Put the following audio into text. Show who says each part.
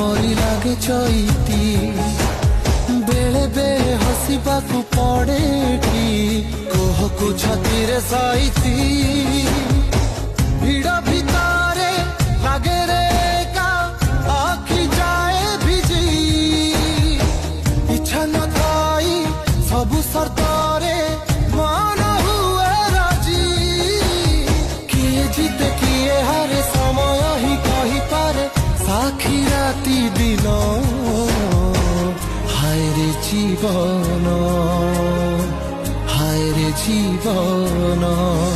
Speaker 1: परी लागे चैती बेले बेले हसिबाकू पड़े कोहकू छातीरे साइती भिड़ भितारे लागे रे का आखि जाए भिजी इच्छा न थाई सबु सर्तारे मान हुए राजी किए जीते किए हारे समय ही कही पारे साखी राती दिन हाय रे जीवन हाय रे जीवन।